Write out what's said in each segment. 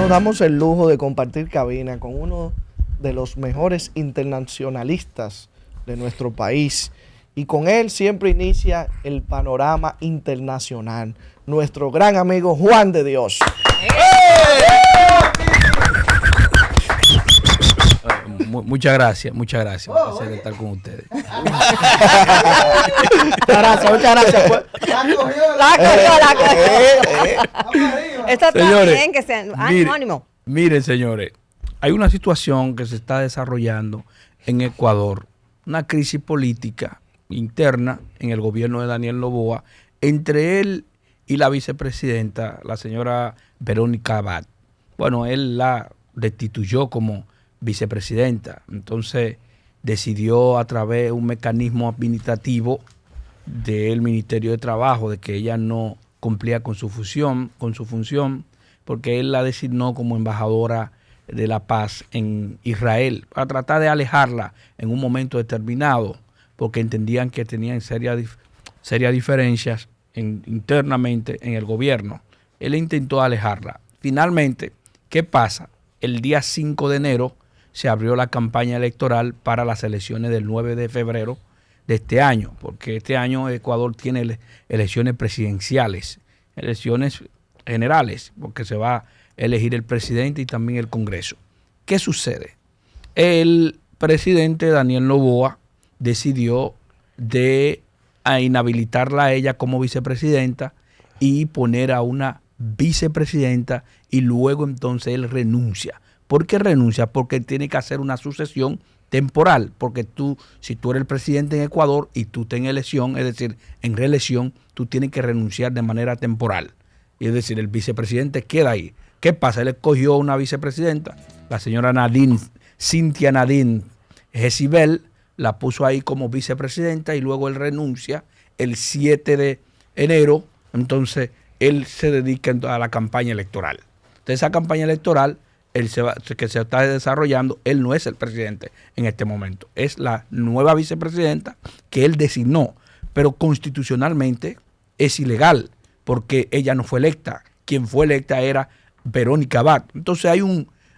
nos damos el lujo de compartir cabina con uno de los mejores internacionalistas de nuestro país. Y con él siempre inicia el panorama internacional. Nuestro gran amigo Juan de Dios. Muchas gracias. Un placer estar con ustedes. Muchas gracias. La cogió. Esto está bien, que sea ánimo. Miren, señores, hay una situación que se está desarrollando en Ecuador, una crisis política interna en el gobierno de Daniel Noboa, entre él y la vicepresidenta, la señora Verónica Abad. Bueno, él la destituyó como vicepresidenta, entonces decidió a través de un mecanismo administrativo del Ministerio de Trabajo de que ella no cumplía con su función, porque él la designó como embajadora de la paz en Israel para tratar de alejarla en un momento determinado, porque entendían que tenían serias diferencias internamente en el gobierno. Él intentó alejarla. Finalmente, ¿qué pasa? El día 5 de enero se abrió la campaña electoral para las elecciones del 9 de febrero de este año, porque este año Ecuador tiene elecciones presidenciales, elecciones generales, porque se va a elegir el presidente y también el Congreso. ¿Qué sucede? El presidente Daniel Noboa decidió de inhabilitarla a ella como vicepresidenta y poner a una vicepresidenta, y luego entonces él renuncia. ¿Por qué renuncia? Porque tiene que hacer una sucesión temporal, porque si tú eres el presidente en Ecuador y tú estás en elección, es decir, en reelección, tú tienes que renunciar de manera temporal. Y es decir, el vicepresidente queda ahí. ¿Qué pasa? Él escogió una vicepresidenta, la señora Cynthia Nadine Jezibel, la puso ahí como vicepresidenta y luego él renuncia el 7 de enero. Entonces él se dedica a la campaña electoral. Entonces esa campaña electoral que se está desarrollando, él no es el presidente en este momento, es la nueva vicepresidenta que él designó, pero constitucionalmente es ilegal porque ella no fue electa. Quien fue electa era Verónica Abad. Entonces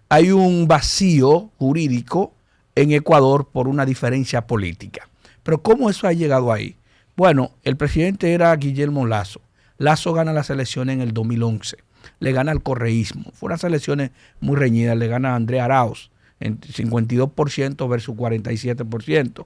hay un vacío jurídico en Ecuador por una diferencia política. Pero ¿cómo eso ha llegado ahí? Bueno, el presidente era Guillermo Lasso. Lasso gana las elecciones en el 2011. Le gana al correísmo. Fueron unas elecciones muy reñidas. Le gana a Andrés Arauz en 52% versus 47%.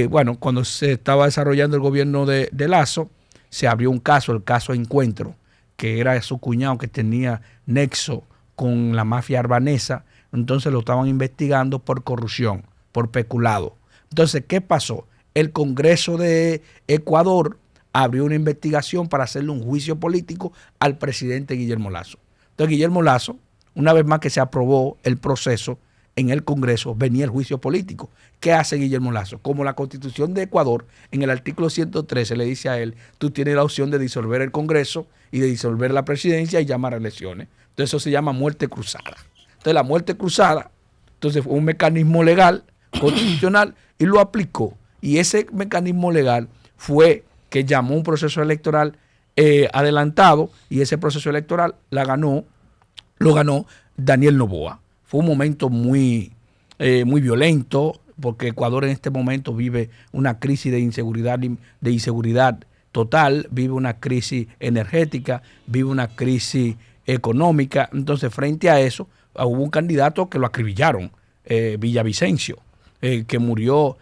Bueno, cuando se estaba desarrollando el gobierno de Lasso, se abrió un caso, el caso Encuentro, que era su cuñado que tenía nexo con la mafia albanesa. Entonces lo estaban investigando por corrupción, por peculado. Entonces, ¿qué pasó? El Congreso de Ecuador abrió una investigación para hacerle un juicio político al presidente Guillermo Lasso. Entonces, Guillermo Lasso, una vez más que se aprobó el proceso en el Congreso, venía el juicio político. ¿Qué hace Guillermo Lasso? Como la Constitución de Ecuador, en el artículo 113, le dice a él, tú tienes la opción de disolver el Congreso y de disolver la presidencia y llamar a elecciones. Entonces, eso se llama muerte cruzada. Entonces, la muerte cruzada, entonces fue un mecanismo legal, constitucional, y lo aplicó. Y ese mecanismo legal fue que llamó un proceso electoral adelantado, y ese proceso electoral lo ganó Daniel Noboa. Fue un momento muy violento, porque Ecuador en este momento vive una crisis de inseguridad total, vive una crisis energética, vive una crisis económica. Entonces, frente a eso, hubo un candidato que lo acribillaron, Villavicencio, que murió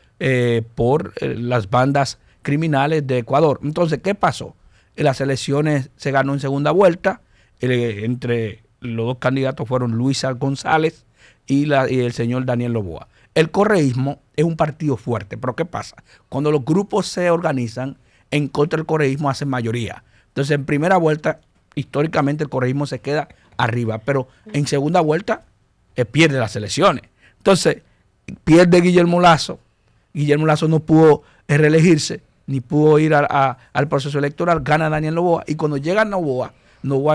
por las bandas criminales de Ecuador. Entonces, ¿qué pasó? Las elecciones se ganó en segunda vuelta. Entre los dos candidatos fueron Luisa González y el señor Daniel Noboa. El correísmo es un partido fuerte, pero ¿qué pasa? Cuando los grupos se organizan en contra del correísmo, hacen mayoría. Entonces, en primera vuelta, históricamente el correísmo se queda arriba, pero en segunda vuelta pierde las elecciones. Entonces, pierde Guillermo Lasso. Guillermo Lasso no pudo reelegirse, ni pudo ir al proceso electoral. Gana Daniel Noboa, y cuando llega Noboa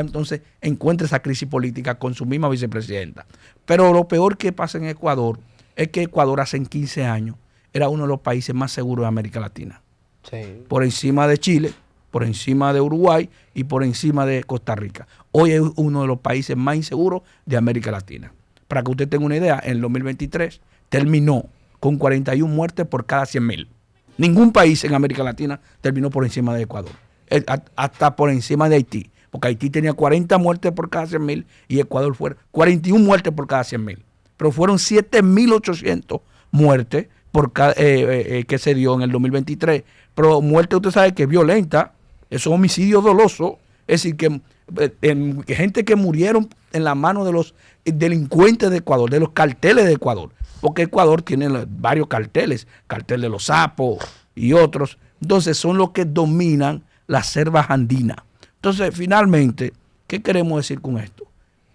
entonces encuentra esa crisis política con su misma vicepresidenta. Pero lo peor que pasa en Ecuador es que Ecuador hace 15 años era uno de los países más seguros de América Latina. Sí. Por encima de Chile, por encima de Uruguay y por encima de Costa Rica. Hoy es uno de los países más inseguros de América Latina. Para que usted tenga una idea, en el 2023 terminó con 41 muertes por cada 100.000. Ningún país en América Latina terminó por encima de Ecuador, hasta por encima de Haití, porque Haití tenía 40 muertes por cada 100.000 y Ecuador fue 41 muertes por cada 100.000. Pero fueron 7.800 muertes por cada, que se dio en el 2023. Pero muerte, usted sabe que es violenta, es un homicidio doloso, es decir, que gente que murieron en la mano de los delincuentes de Ecuador, de los carteles de Ecuador, porque Ecuador tiene varios carteles, cartel de los sapos y otros. Entonces son los que dominan las selvas andinas. Entonces, finalmente, ¿qué queremos decir con esto?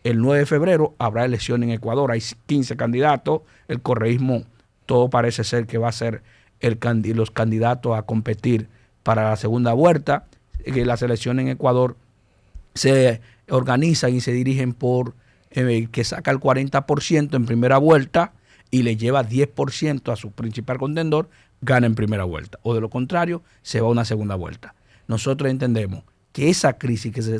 El 9 de febrero habrá elecciones en Ecuador, hay 15 candidatos, el correísmo, todo parece ser que va a ser los candidatos a competir para la segunda vuelta, que las elecciones en Ecuador se organizan y se dirigen por que saca el 40% en primera vuelta y le lleva 10% a su principal contendor, gana en primera vuelta. O de lo contrario, se va a una segunda vuelta. Nosotros entendemos que esa crisis que se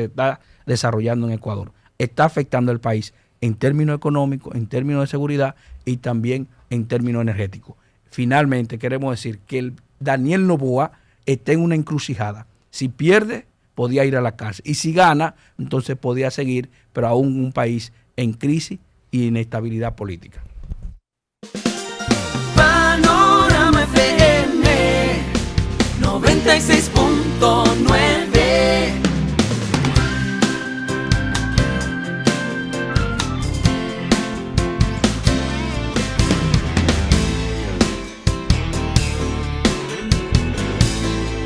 está desarrollando en Ecuador está afectando al país en términos económicos, en términos de seguridad y también en términos energéticos. Finalmente, queremos decir que el Daniel Noboa está en una encrucijada. Si pierde, podía ir a la cárcel. Y si gana, entonces podía seguir, pero aún un país en crisis y inestabilidad política.